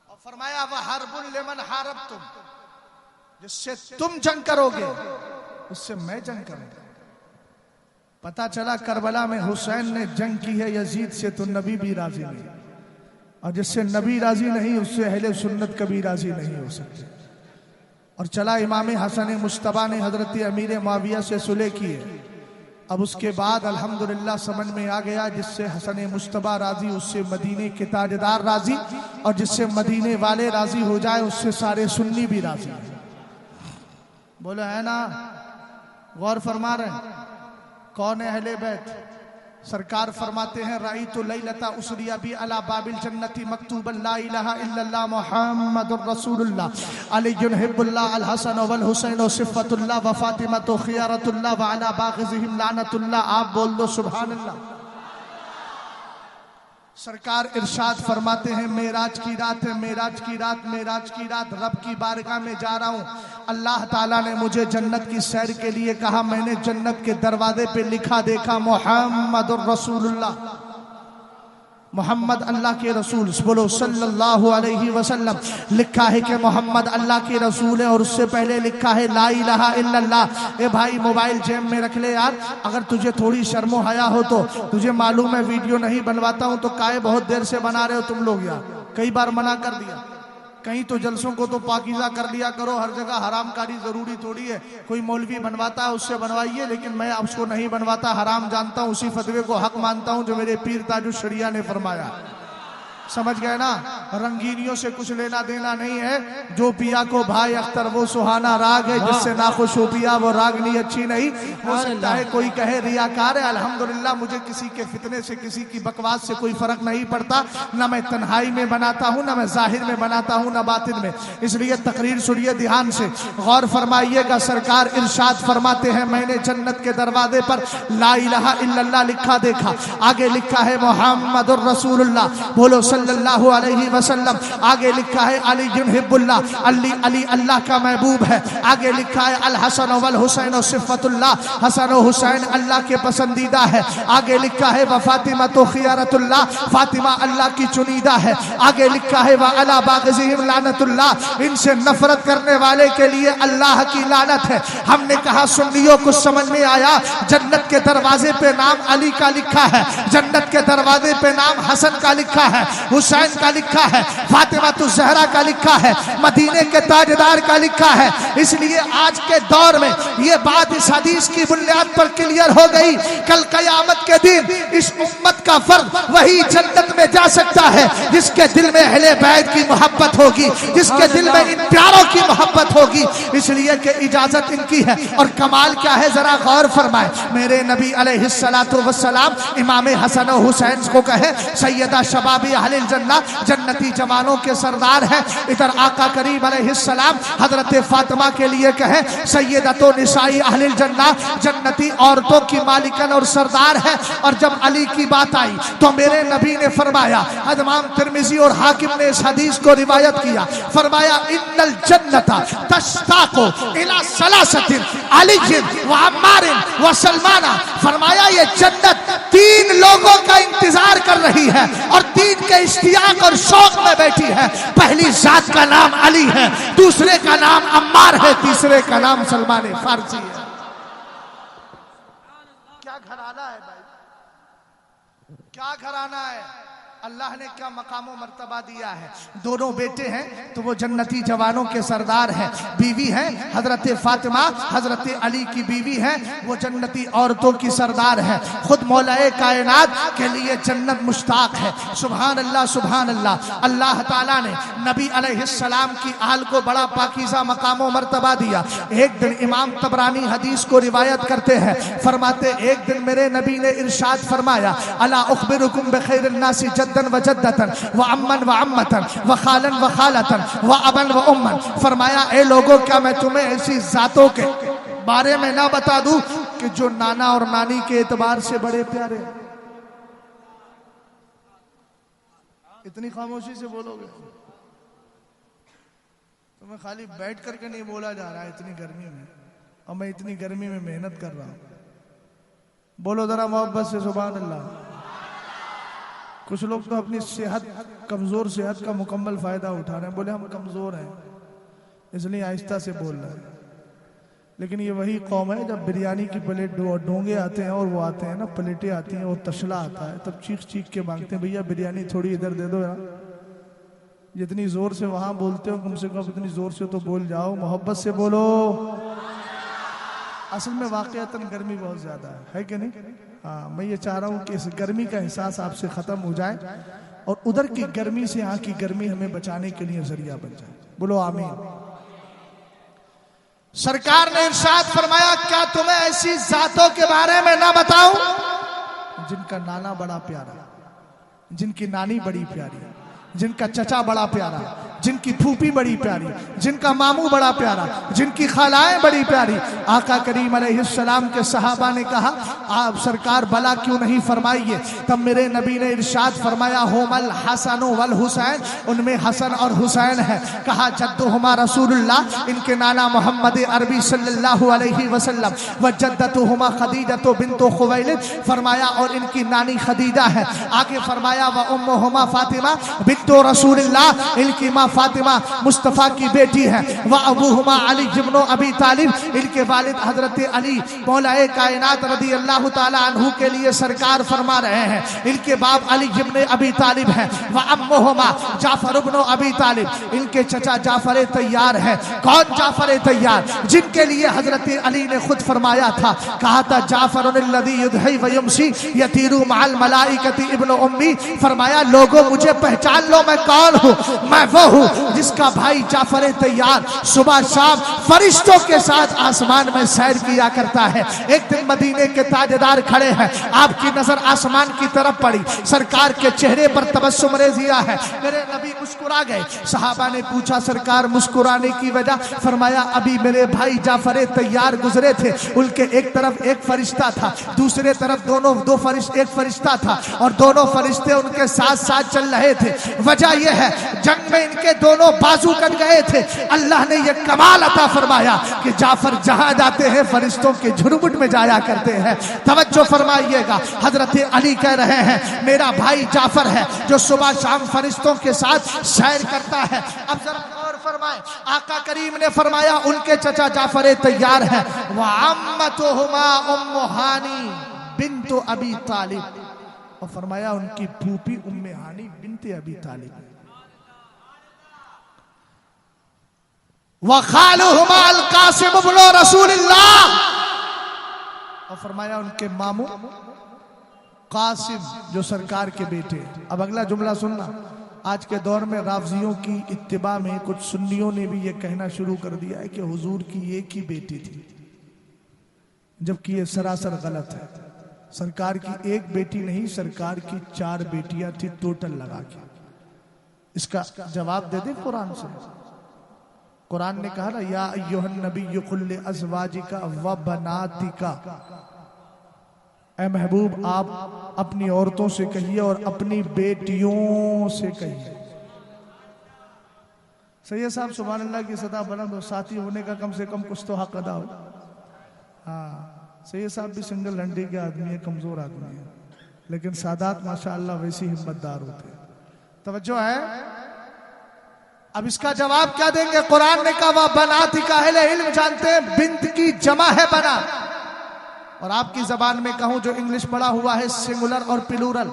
S1: और फरमाया वह हरबुल लिमन हारब तुम, जिससे तुम जंग करोगे उससे मैं जंग करूंगा। पता चला करबला में हुसैन ने जंग की है यजीद से, तो नबी भी राजी नहीं, और जिससे नबी राजी नहीं उससे अहले सुन्नत कभी राजी नहीं हो सकते। और चला इमाम हसन मुश्तबा ने हजरत अमीर मुआविया से सुलह की है। अब उसके बाद अल्हम्दुलिल्लाह समझ में आ गया, जिससे हसन मुश्तबा राजी उससे मदीने के ताजदार राजी, और जिससे मदीने वाले राजी हो जाए उससे सारे सुन्नी भी राजी। बोलो है ना, गौर फरमा रहे हैं कौन है अहले बैत। सरकार फरमाते हैं राई तो लैलता उसरिया भी अला बाबिल जन्नती मकतूबन ला इलाहा इल्लल्लाह मुहम्मदुर रसूलुल्लाह अलीयुन हिब्बुल्लाह अल हसन वल हुसैन सिफ़तुल्लाह व फातिमा तो खियारतुल्लाह व अला बाग़िज़िहिम लानतुल्लाह। आप बोल दो सुभान अल्लाह। सरकार इरशाद फरमाते हैं मेराज की रात है, मेराज की रात, मेराज की रात, रब की बारगाह में जा रहा हूँ। अल्लाह ताला ने मुझे जन्नत की सैर के लिए कहा, मैंने जन्नत के दरवाजे पे लिखा देखा मुहम्मदुर रसूलुल्लाह, मोहम्मद अल्लाह के रसूल। बोलो सल्लल्लाहु अलैहि वसल्लम। लिखा है कि मोहम्मद अल्लाह के रसूल है, और उससे पहले लिखा है ला इलाहा इल्लल्लाह। ए भाई मोबाइल जेब में रख ले यार, अगर तुझे थोड़ी शर्मो हया हो तो। तुझे मालूम है वीडियो नहीं बनवाता हूं तो काहे बहुत देर से बना रहे हो तुम लोग यार, कई बार मना कर दिया। कहीं तो जलसों को तो पाकीज़ा कर लिया करो, हर जगह हरामकारी जरूरी थोड़ी है। कोई मौलवी बनवाता है उससे बनवाइए, लेकिन मैं उसको नहीं बनवाता, हराम जानता हूँ, उसी फतवे को हक मानता हूँ जो मेरे पीर ताजुल शरिया ने फरमाया। समझ गए ना, रंगीनियों से कुछ लेना देना नहीं है। जो पिया को भाई अख्तर वो सुहाना राग है, जिससे नाखुश हो पिया वो रागनी अच्छी नहीं। हो सकता है कोई कहे रियाकार है, अल्हम्दुलिल्लाह मुझे किसी के फितने से किसी की बकवास से कोई फर्क नहीं पड़ता। ना मैं तन्हाई में बनाता हूँ, ना मैं जाहिर में बनाता हूँ, ना बातिन में। इसलिए तकरीर सुनिए ध्यान से, गौर फरमाइएगा। सरकार इरशाद फरमाते हैं मैंने जन्नत के दरवाजे पर ला इलाहा इल्लल्लाह लिखा देखा, आगे लिखा है मुहम्मदुर रसूलुल्लाह। बोलो सल्लल्लाहु अलैहि वसल्लम। आगे लिखा है अली हिब्बुल्लाह, अली अली अल्लाह का महबूब है। आगे लिखा है अल हसन वल हुसैन सिफ़तुल्लाह, हसन और हुसैन अल्लाह के पसंदीदा है। आगे लिखा है व फातिमा तो खियारतुल्लाह, फातिमा अल्लाह की चुनीदा है। आगे लिखा है व अला बाग़िज़िहिम लानतुल्लाह, इनसे नफरत करने वाले के लिए अल्लाह की लानत है। हमने कहा सुन्नियों को समझ में आया, जन्नत के दरवाजे पे नाम अली का लिखा है, जन्नत के दरवाजे पे नाम हसन का लिखा है, हुसैन का लिखा है, फातिमा तो ज़हरा का लिखा है, मदीने के ताजदार का लिखा है। इसलिए आज के दौर में ये बात इस हदीस की बुनियाद पर क्लियर हो गई। कल क़यामत के दिन इस उम्मत का फर्द वही जन्नत में जा सकता है जिसके दिल में अहले बैत की मोहब्बत होगी, जिसके दिल में इन प्यारों की मोहब्बत होगी। इसलिए कि इजाजत इनकी है। और कमाल क्या है जरा गौर फरमाए, मेरे नबी अलैहिस्सलातु वस्सलाम इमाम हसन और हुसैन को कहे सैयदा शबाबी अहलिल जन्ना, जन्नती जवानों के सरदार है। इधर आका करीम अलैहिस्सलाम हजरत फातिमा के लिए कहे सैयदतो निसाई अहलिल जन्ना, जन्नती औरतों की मालिकन और सरदार है। और जब अली की बात आई तो मेरे नबी ने फरमाया, इमाम तिर्मिज़ी और हाकिम ने इस हदीस को रिवायत किया, फरमाया इन्नल जन्नता तश्ताक़ु इला सलासतिन अली व अम्मार व सलमाना। फरमाया ये जन्नत तीन लोगों का इंतजार कर रही है और तीन के इश्तियाक और शौक में बैठी है। पहली जात का नाम अली है, दूसरे का नाम अम्मार है, तीसरे का नाम सलमान फारसी है। क्या घराना है भाई, क्या घराना है। अल्लाह ने क्या मकाम मर्तबा दिया है। दोनों बेटे हैं तो वो जन्नती जवानों के सरदार हैं। बीवी है हजरत फातिमा, हजरत अली की बीवी है, वो जन्नती औरतों की सरदार है। खुद मौलाए कायनात के लिए जन्नत मुश्ताक है। सुभान अल्लाह, सुभान अल्लाह। अल्लाह ताला ने नबी अलैहिस्सलाम की आल को बड़ा पाकीज़ा मकाम मर्तबा दिया। एक दिन इमाम तबरानी हदीस को रिवायत करते हैं, फरमाते एक दिन मेरे नबी ने इरशाद फरमाया, अला उखबिरुकुम बिखैरिन नासी जद्दन व जद्दतन व अम्मन व अम्मतन व खालन व खालतन व अबन व उम्मन। फरमाया ए लोगों, क्या मैं तुम्हें ऐसी जातों के बारे में ना बता दूं कि जो नाना और नानी के एतबार से बड़े प्यारे। इतनी खामोशी से बोलोगे, तुम्हें खाली बैठ करके नहीं बोला जा रहा है इतनी गर्मी में। और मैं इतनी गर्मी में मेहनत कर रहा हूं। बोलो जरा मोहब्बत से सुभान अल्लाह। कुछ लोग तो अपनी सेहत, कमजोर सेहत का मुकम्मल फायदा उठा रहे हैं, बोले हम कमजोर हैं इसलिए आहिस्ता से बोल रहे हैं। लेकिन ये वही कौम है जब बिरयानी की प्लेट डोंगे आते हैं और वो आते हैं ना, प्लेटें आती हैं और तशला आता है, तब चीख चीख के मांगते हैं भैया बिरयानी थोड़ी इधर दे दो यार। जितनी जोर से वहां बोलते हो कम से कम उतनी जोर से तो बोल जाओ, मोहब्बत से बोलो। असल में वाकईतन गर्मी बहुत ज्यादा है कि नहीं? हाँ, मैं ये चाह रहा हूँ कि इस गर्मी का एहसास आपसे खत्म हो जाए और उधर की गर्मी से यहाँ की गर्मी हमें बचाने के लिए जरिया बन जाए। बोलो आमीन। सरकार ने इरशाद फरमाया, क्या तुम्हें ऐसी जातों के बारे में ना बताऊं जिनका नाना बड़ा प्यारा, जिनकी नानी बड़ी प्यारी, जिनका चचा बड़ा प्यारा, जिनकी फूफी बड़ी प्यारी, जिनका मामू बड़ा प्यारा, जिनकी खालाएं बड़ी प्यारी। आका करीम अलैहिस्सलाम के सहाबा ने कहा, आप सरकार भला क्यों नहीं फरमाइए? तब मेरे नबी ने इरशाद फरमाया, होमल हसन वल हुसैन, उनमें हसन और हुसैन है। कहा जद्दुहुमा रसूलुल्लाह, इनके नाना मोहम्मद अरबी सल्लल्लाहु अलैहि वसल्लम, व जद्दतुहुमा खदीजतु बिन्तु खुवैलिद, फरमाया और इनकी नानी खदीजा है। आगे फरमाया व उम्मुहुमा फातिमा बिन्तु रसूलुल्लाह, इनकी माँ फातिमा मुस्तफा की बेटी है। व अबूहुमा अली इब्न अबी तालिब, इनके वालिद हजरत अली मौलाए कायनात रदी अल्लाह ताला अन्हु के लिए सरकार फरमा रहे हैं। इनके बाप अली इब्न अबी तालिब है। व अम्मुहुमा जाफर इब्न अबी तालिब, इनके चचा जाफर तैयार है। कौन जाफर तैयार? जिनके लिए हजरत अली ने खुद फरमाया था, कहा था जाफर लदी युदही व यमशी यतीरु मअल मलाइकति इब्न उम्मी, फरमाया लोगों मुझे पहचान लो, मैं कौन हूँ? मैं वो हूँ जिसका भाई जाफर तैयार सुबह शाम फरिश्तों के साथ आसमान में सैर किया करता है। एक दिन मदीने के ताजदार खड़े हैं, आपकी नजर आसमान की तरफ पड़ी, सरकार के चेहरे पर तबस्सुम रेज़िया है। मेरे नबी मुस्कुरा गए। सहाबा ने पूछा सरकार मुस्कुराने की वजह? फरमाया अभी मेरे भाई जाफर तैयार गुजरे थे, उनके एक तरफ एक फरिश्ता था, दूसरे तरफ एक फरिश्ता था और दोनों फरिश्ते उनके साथ साथ चल रहे थे। वजह यह है जंग में इनके दोनों बाजू कट गए थे। अल्लाह ने यह कमाल अता फरमाया कि जाफर जहां जाते हैं फरिश्तों के झुरमुट में जाया करते हैं। तवज्जो फरमाइएगा, हजरत अली कह रहे हैं मेरा भाई जाफर है जो सुबह शाम फरिश्तों के साथ सैर करता है। अब जरा गौर फरमाएं, आका करीम ने फरमाया उनके चचा जाफर तैयार है। व अम्मतुहुमा उम्मु हानी बिन्तु अबी तालिब, और फरमाया उनकी फूफी उम्मे हानी बिन्ते अबी तालिब। व खालुहुमा अल कासिम इब्न रसूलिल्लाह, और फरमाया उनके मामू कासिम जो सरकार के बेटे। अब अगला जुमला सुनना, आज के दौर में राफजियों की इत्तिबा में कुछ सुन्नियों ने भी ये कहना शुरू कर दिया है कि हुजूर की एक ही बेटी थी, जबकि ये सरासर गलत है। सरकार की एक बेटी नहीं, सरकार की 4 बेटियां थी टोटल लगा के। इसका जवाब दे दे कुरान से। कुरान ने कहा ना, या अय्युहन नबिय्यु कुल लि अज़वाजिका व बनातिका, ऐ महबूब आप अपनी औरतों से कहिए और अपनी बेटियों से कहिए। सैयद साहब सुभान अल्लाह की सदा बुलंद हो, साथी होने का कम से कम कुछ तो हक अदा हो। हाँ, सैयद साहब भी सिंगल हंडी के आदमी है, कमजोर आदमी है, लेकिन सादात माशाअल्लाह वैसी हिम्मतदार होते हैं। तवज्जो है। अब इसका जवाब क्या देंगे? कुरान ने कहा वह बनातिका, अहले इल्म जानते हैं बिंत की जमा है बना, और आपकी जबान में कहूं जो इंग्लिश पढ़ा हुआ है सिंगुलर और प्लूरल,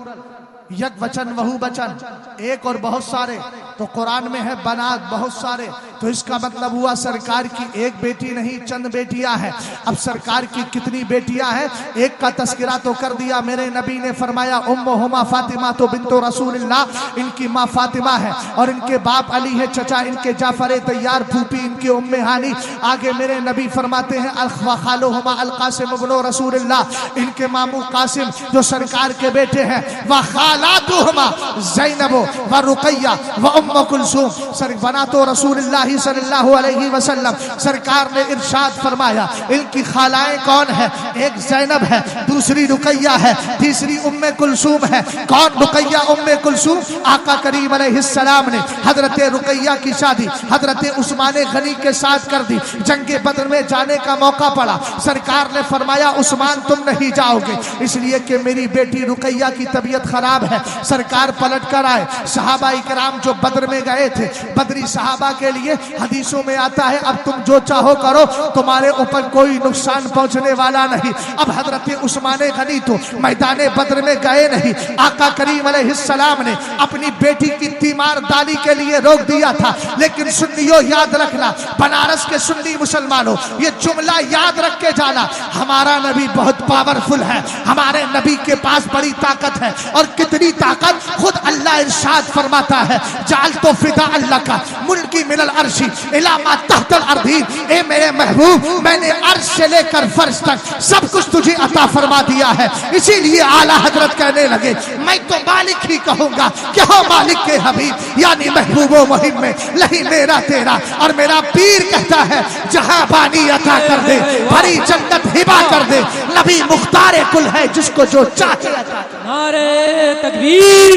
S1: यक वचन बहु वचन, एक और बहुत सारे, तो कुरान में है बनात बहुत सारे। तो इसका मतलब हुआ सरकार की एक बेटी नहीं, चंद बेटियां हैं। अब सरकार की कितनी बेटियां हैं? एक का तस्करा तो कर दिया, मेरे नबी ने फरमाया उम्मुहुमा फातिमा तो बिन्तो रसूलिल्लाह, इनकी माँ फातिमा है और इनके बाप अली है, चचा इनके जाफर तैयार, फूफी इनकी उम्मे हानी। आगे मेरे नबी फरमाते हैं व खालुहुमा अल कासिम इब्न रसूलिल्लाह, इनके मामू कासिम जो सरकार के बेटे हैं। व खालातुहुमा ज़ैनब व रुक़य्या व उम्म कुलसूम सर बना तो रसूलुल्लाह सल्लल्लाहु अलैहि वसल्लम सरकार ने इरशाद फरमाया इनकी खालाएं कौन है? एक ज़ैनब है, दूसरी रुकैया है, तीसरी उम्मे कुलसूम है। कौन रुकैया उम्मे कुलसूम? आका करीम अलैहिस्सलाम ने हजरत रुकैया की शादी हजरत उस्मान गनी के साथ कर दी। जंगे बदर में जाने का मौका पड़ा, सरकार ने फरमाया उस्मान तुम नहीं जाओगे, इसलिए कि मेरी बेटी रुकैया की तबीयत खराब है। सरकार पलट कर आए। सहाबा इकराम जो बदर में गए थे, बदरी सहाबा के लिए हदीसों में आता है अब तुम जो चाहो करो, तुम्हारे ऊपर कोई नुकसान पहुंचने वाला नहीं। अब हजरत उस्मान गनी तो मैदान बदर में गए नहीं। आका करीम अलैहिस्सलाम ने अपनी बेटी की तीमारदारी के लिए रोक दिया था। लेकिन सुन्नियों याद रखना, बनारस के सुन्नी मुसलमानों ये जुमला याद रख के जाना, हमारा नबी बहुत पावरफुल है, हमारे नबी के पास बड़ी ताकत है। और कितनी ताकत, खुद अल्लाह इरशाद फरमाता है जाल तो फिदा अल्लाह का मुल्की मिनल अर्शी इला मा तहतल अर्दीन। ए मेरे महबूब मैंने अर्श से लेकर फर्श तक सब कुछ तुझे अता फरमा दिया है। इसीलिए आला हजरत कहने लगे मैं तो मालिक ही कहूंगा कि हो मालिक के हबीब यानी महबूबो मुहिम में लही मेरा तेरा। और मेरा पीर कहता है जहां बानी अता कर दे, भरी जन्नत हिबा कर दे, नबी मुख्तार कुल है जिसको जो चाहे अता कर।
S2: नारे तकबीर,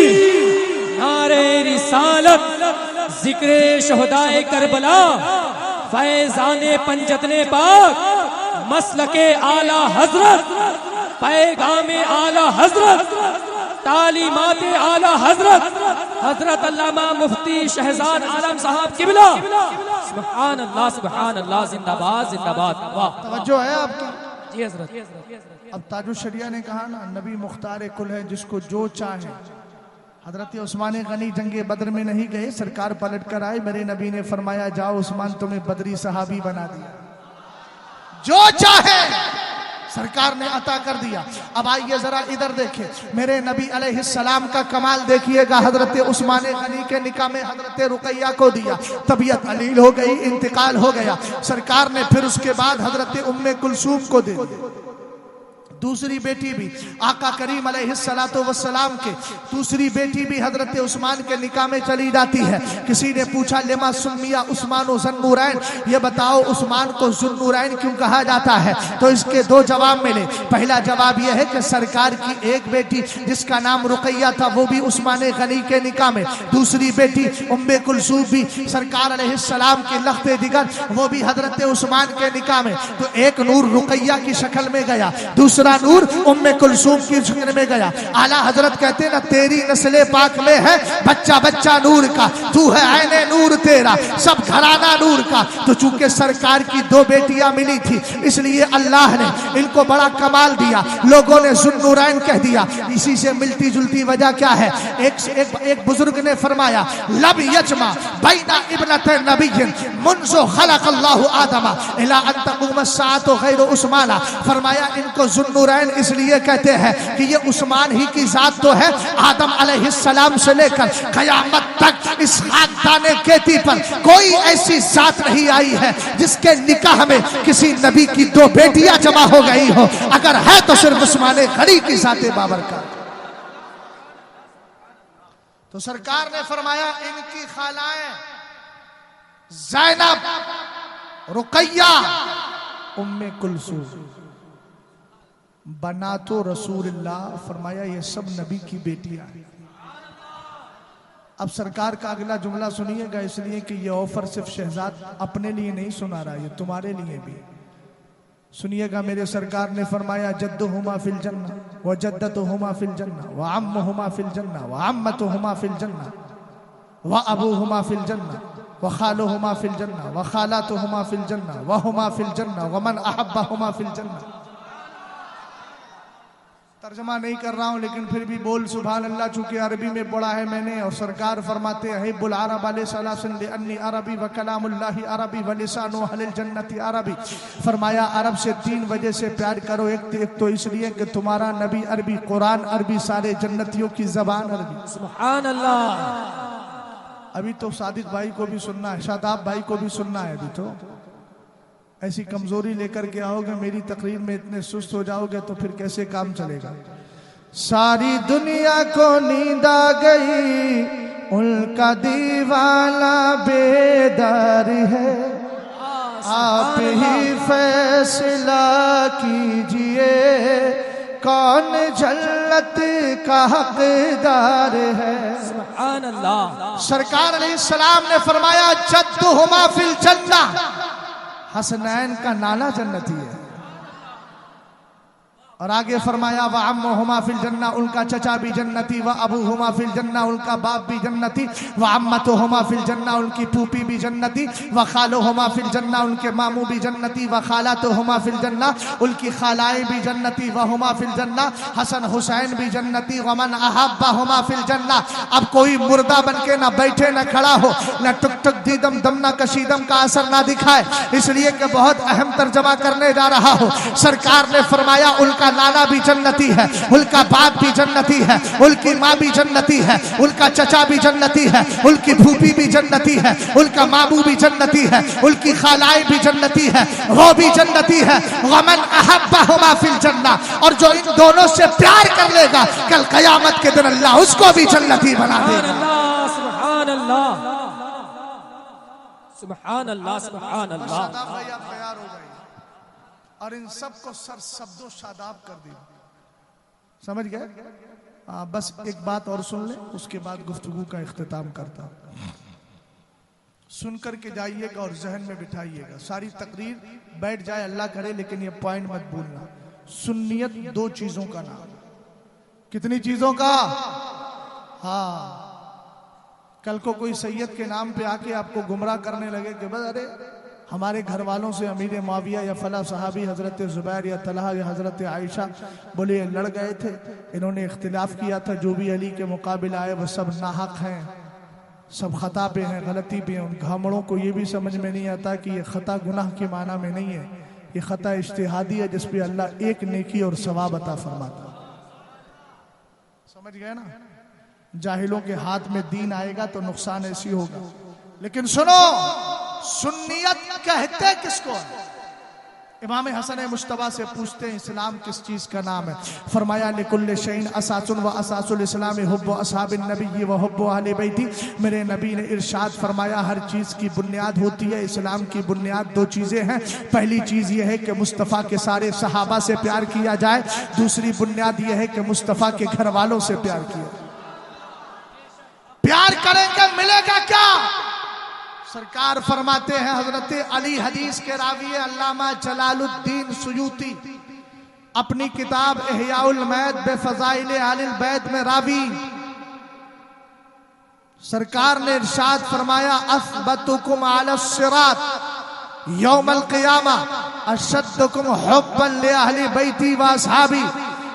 S2: नारे रिसालत, जिक्रे शहदाए करबला, फैजाने पंजतने पाक, मसलके आला हजरत, पैगामे आला हजरत, तालीमाते आला हजरत, हजरत अल्लामा मुफ्ती शहजाद आलम साहब किबला। सुभान अल्लाह, जिंदाबाद जिंदाबाद। वाह,
S1: तवज्जो है आपकी?
S2: जी हजरत।
S1: अब ताजुल शरिया ने कहा ना नबी मुख्तार कुल है जिसको जो चाहे। हजरत उस्मान गनी जंगे बदर में नहीं गए, सरकार पलट कर आए, मेरे नबी ने फरमाया जाओ उस्मान तुम्हें बदरी सहाबी बना दिया, जो चाहे सरकार ने अता कर दिया। अब आइए जरा इधर देखें, मेरे नबी अलैहिस्सलाम का कमाल देखिएगा। हजरत उस्मान गनी के निकाह में हजरत रुकैया को दिया, तबीयत अलील हो गई, इंतकाल हो गया। सरकार ने फिर उसके बाद हजरत उम्मे कुलसूम को दे दिया। दूसरी बेटी भी आका करीम अलैहिस्सलातो वस्सलाम के दूसरी बेटी भी हजरत उस्मान के निकाह में चली जाती है। किसी ने पूछा लेमा सुम्मिया उस्मान ज़ुन्नूरैन, ये बताओ उस्मान को ज़ुन्नूरैन क्यों कहा जाता है? तो इसके दो जवाब मिले। पहला जवाब यह है कि सरकार की एक बेटी जिसका नाम रुकैया था वो भी उस्मान गनी के निकाह में, दूसरी बेटी उम्मे कुलसूम भी सरकार अलैहिस्सलाम की लख्ते दिगर वो भी हजरत उस्मान के निकाह में। तो एक नूर रुकैया की शक्ल में गया, दूसरा नूर उम्मे कुलसूम की शक्ल में गया। आला हजरत कहते ना तेरी नस्ले पाक में है बच्चा बच्चा नूर का, तू है ऐने नूर तेरा, सब घराना नूर का। तो चूंकि सरकार की दो बेटियां मिली थी इसलिए अल्लाह ने इनको बड़ा कमाल दिया, लोगों ने ज़ुन्नूरैन कह दिया। इसी से मिलती जुलती वजह क्या है? एक बुजुर्ग ने फरमाया लब यजमा बैना इब्नतै नबिय्यिन मुन्ज़ु खलक़ल्लाहु आदमा इला अन तक़ूम अस्साअतु गैर उस्माना। फरमाया इनको ज़ुन्नूरैन इसलिए कहते हैं कि ये उस्मान ही की जात तो है। आदम अलैहिस्सलाम से लेकर क़यामत तक इस खानदाने केती पर कोई ऐसी जात नहीं आई है जिसके निकाह में किसी नबी की दो बेटियां जमा हो गई हो। अगर है तो सिर्फ उस्मान गनी की जाते बाबरकत। तो सरकार ने फरमाया इनकी खालाएं ज़ैनब, रुकैया, उम्मे कुलसूम, बना तो रसूलुल्लाह, फरमाया ये सब नबी की बेटियां हैं। अब सरकार का अगला जुमला सुनिएगा, इसलिए कि ये ऑफर सिर्फ शहजाद अपने लिए नहीं सुना रहा, ये तुम्हारे लिए भी सुनिएगा। मेरे सरकार ने फरमाया जद्दुहुमा फिल जन्ना व जद्दतुहुमा फिल जन्ना व अम्मुहुमा फिल जन्ना व अम्मतुहुमा फिल जन्ना व अबूहुमा फिल जन्ना व खालुहुमा फिल जन्ना व खालातुहुमा फिल जन्ना व हुमा फिल जन्ना व मन अहब्बहुमा फिल जन्ना। तर्जमा नहीं कर रहा हूँ लेकिन फिर भी बोल सुभान अल्लाह, चूंकि अरबी में पढ़ा है मैंने। और सरकार फरमाते हैं हिब्बुल अरब अलैहिस्सलाम लिअन्नी अरबी व कलामुल्लाहि अरबी व लिसानु अहलिल जन्नति अरबी। फरमाया अरब से 3 वजह से प्यार करो। एक तो इसलिए कि तुम्हारा नबी अरबी, कुरान अरबी, सारे जन्नतियों की जबान अरबी।
S2: सुभान अल्लाह।
S1: अभी तो सादिक भाई को भी सुनना है, शादाब भाई को भी सुनना है। अभी तो ऐसी कमजोरी लेकर के आओगे, मेरी तकरीर में इतने सुस्त हो जाओगे तो फिर कैसे काम चलेगा। सारी दुनिया को नींद आ गई उनका दीवाना बेदार है, आप ही फैसला कीजिए कौन जन्नत का हकदार है।
S2: सुभान अल्लाह।
S1: सरकार अलैहिस्सलाम ने फरमाया जद्दुहुमा फिल जन्ना, हसनैन का नाना जन्नती है। और आगे फरमाया व अम्मुहुमा फिल जन्ना, उनका चचा भी जन्नती, व अबूहुमा फिल जन्ना, उनका बाप भी जन्नती, व अम्मतुहुमा फिल जन्ना, उनकी फूफी भी जन्नती, व खालुहुमा फिल जन्ना, उनके मामू भी जन्नती, व खालातुहुमा फिल जन्ना, उनकी खालाएं भी जन्नती, व हुमा फिल जन्ना, हसन हुसैन भी जन्नती, व मन अहब्बहुमा फिल जन्ना। अब कोई मुर्दा बनके ना बैठे ना खड़ा हो, ना टुक टुक दीदम दम ना कशीदम का असर ना दिखाए, इसलिए कि बहुत अहम तर्जमा करने जा रहा हो। सरकार ने फरमाया उनका नाना भी जन्नती है, उनका बाप भी जन्नती है, उनकी माँ भी जन्नती है, उनका चचा भी जन्नती है, उनकी फूफी भी जन्नती है, उनका मामू भी जन्नती है, उनकी खालाएं भी जन्नती है, वो भी जन्नती है। वमन अहब्बहुमा फिल जन्ना, और जो इन दोनों से प्यार कर लेगा कल कयामत के दिन अल्लाह उसको भी जन्नती बना देगा।
S2: सुभान अल्लाह, सुभान अल्लाह, सुभान अल्लाह।
S1: तैयार हो गई और इन सबको सर शब्दों शादाब कर दी। समझ गए? बस एक बात और सुन ले, उसके बाद गुफ्तगू का इख्तिताम करता हूं। सुन करके जाइएगा और जहन में बिठाइएगा। सारी तकरीर बैठ जाए अल्लाह करे, लेकिन ये पॉइंट मत भूलना। सुन्नियत दो चीजों का नाम। कितनी चीजों का? हाँ, कल को कोई सैयद के नाम पे आके आपको गुमराह करने लगे कि बस अरे हमारे घर वालों से अमीर मुआविया या फला सहाबी हजरत जुबैर या तलहा या हजरत आयशा बोले लड़ गए थे, इन्होंने इख्तिलाफ किया था, जो भी अली के मुकाबले आए वह सब नाहक हैं, सब खता पे हैं, गलती पे हैं। उन घामड़ों को ये भी समझ में नहीं आता कि ये खता गुनाह के माना में नहीं है, ये खता इज्तिहादी है जिसपे अल्लाह एक नेकी और सवाब अता फरमाता। समझ गए ना? जाहिलों के हाथ में दीन आएगा तो नुकसान ऐसी होगा। लेकिन सुनो, सुन्नियत कहते किसको? इमाम हसन मुश्तबा से पूछते हैं इस्लाम किस चीज का नाम है? फरमाया लिकुल्लि शैइन असासुन व असासुल इस्लाम हुब्बु अस्हाबिन नबी व हुब्बु अहले बैती। मेरे नबी ने इरशाद फरमाया हर चीज की बुनियाद होती है। इस्लाम की बुनियाद दो चीजें हैं। पहली चीज यह है कि मुस्तफ़ा के सारे सहाबा से प्यार किया जाए, दूसरी बुनियाद यह है कि मुस्तफ़ा के घर वालों से प्यार किया। प्यार करेंगे मिलेगा क्या? सरकार फरमाते हैं हजरत अली हदीस के रावी अल्लामा जलालुद्दीन सुयूती अपनी किताब इहयाउल मैद बेफज़ाइल अहलिल बैत में रावी, सरकार ने इरशाद फरमाया असबतुकुम अला सिरात यौमल क़ियामा अशद्दुकुम हुब्बन li अहली बैती व असहाबी।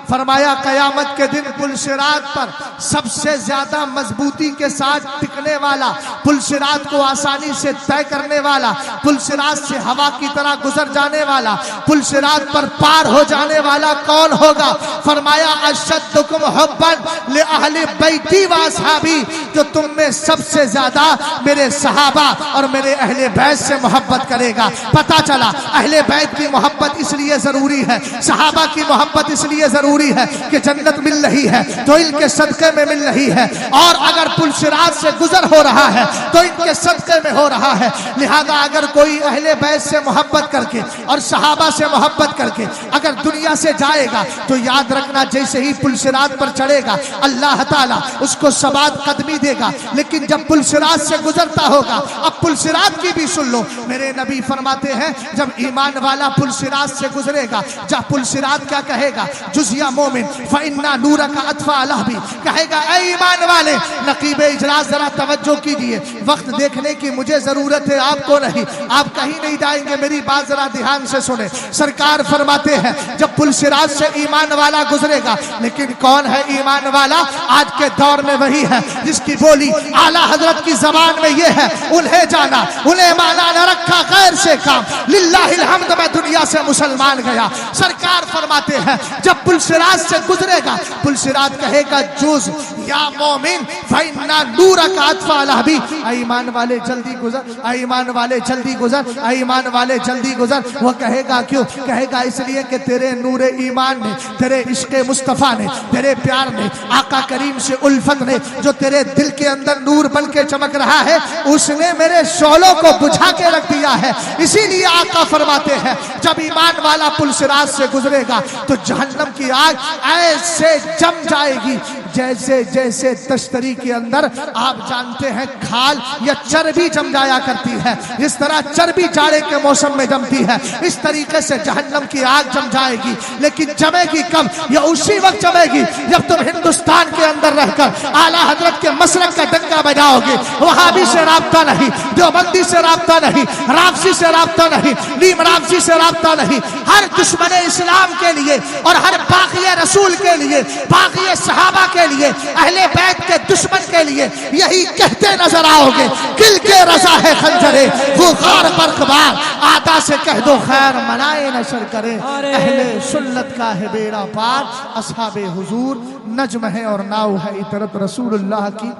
S1: फरमाया कयामत के दिन पुलसिरात पर सबसे ज्यादा मजबूती के साथ टिकने वाला, पुलसिरात को आसानी से तय करने वाला, पुलसिरात से हवा की तरह गुजर जाने वाला, पुलसिरात पर पार हो जाने वाला कौन होगा? फरमाया अशद्दुकुम हुब्बन li अहली बैती व असहाबी, जो तुम में सबसे ज्यादा मेरे सहाबा और मेरे अहले बैत से मोहब्बत करेगा। पता चला अहले बैत की मोहब्बत इसलिए जरूरी है, सहाबा की मोहब्बत इसलिए जरूरी है कि जन्नत मिल रही है तो इनके सदक़े में मिल रही है, और अगर पुलसिरात से गुजर हो रहा है तो इनके सदक़े में हो रहा है। लिहाजा अगर कोई अहले बैत से मोहब्बत करके और सहाबा से मोहब्बत करके अगर दुनिया से जाएगा तो याद रखना जैसे ही पुलसिरात पर चढ़ेगा अल्लाह ताला उसको सबात कदमी देगा। लेकिन जब पुलसिरात से गुजरता होगा, अब पुलसिरात की भी सुन लो, मेरे नबी फरमाते हैं जब ईमान वाला पुलसिरात से गुजरेगा, जब पुलसिरात क्या कहेगा? जुजिया मोमिन फइन्ना नूर का अतफा अलहबी, कहेगा ऐ ईमान वाले। नकीब इजलास जरा तवज्जो कीजिए, वक्त देखने की मुझे जरूरत है, आपको नहीं। आप कहीं नहीं जाएंगे, मेरी बात जरा ध्यान से सुने। सरकार फरमाते हैं जब पुलसिरात से ईमान वाला गुजरेगा, लेकिन कौन है ईमान वाला? आज के दौर में वही है जिसकी बोली आला हजरत की जबान में ये है, उन्हें जाना उन्हें माना न रखा गैर से काम, लिल्लाहिल हम्द मैं दुनिया से मुसलमान गया। सरकार फरमाते हैं जब पुलसिरात पुलसिरात से गुजरेगा, पुलसिरात कहेगा जुज या मोमिन फइन्ना नूरका अत्फा अलहबी, ईमान वाले जल्दी गुजर, ईमान वाले जल्दी गुजर, ईमान वाले जल्दी गुजर। वो कहेगा क्यों? कहेगा इसलिए कि तेरे नूरे ईमान ने, तेरे इश्क मुस्तफ़ा ने, तेरे प्यार ने, आका करीम से उल्फत ने, जो तेरे दिल के अंदर नूर बन के चमक रहा है, उसने मेरे शोलों को बुझा के रख दिया है। इसीलिए आका फरमाते हैं जब ईमान वाला पुलसिरात से गुजरेगा तो जहन्नम की आग ऐसे जम जाएगी जैसे जैसे तश्तरी के अंदर आप जानते हैं खाल या चर्बी जम जाया करती है, इस तरह चर्बी जाड़े के मौसम में जमती है, इस तरीके से जहन्नम की आग जम जाएगी। लेकिन जमेगी कब? या उसी वक्त जमेगी जब तुम हिंदुस्तान के अंदर रहकर आला हजरत के मसलक का डंका बजाओगे। वहाबी से राब्ता नहीं, देवबंदी से राब्ता नहीं, रामसी से राब्ता नहीं, नीम रामसी से राब्ता नहीं, हर दुश्मन इस्लाम के लिए और हर बाक़िए रसूल के लिए, बाक़िए सहाबा के लिए, अहले बैत के दुश्मन के लिए यही कहते नजर आओगे, किल के रजा है खंजरे वो गार पर कबार, आदा से कह दो खैर मनाए नशर करे, अहले सुन्नत का है बेड़ा पार, असहाबे हुजूर नज्म है और नाव है इतरत रसूलुल्लाह की,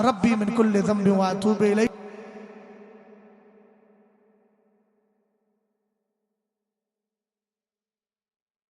S1: रब्बी मिन कुल्li ज़ंबिन व अतूबु इलैह।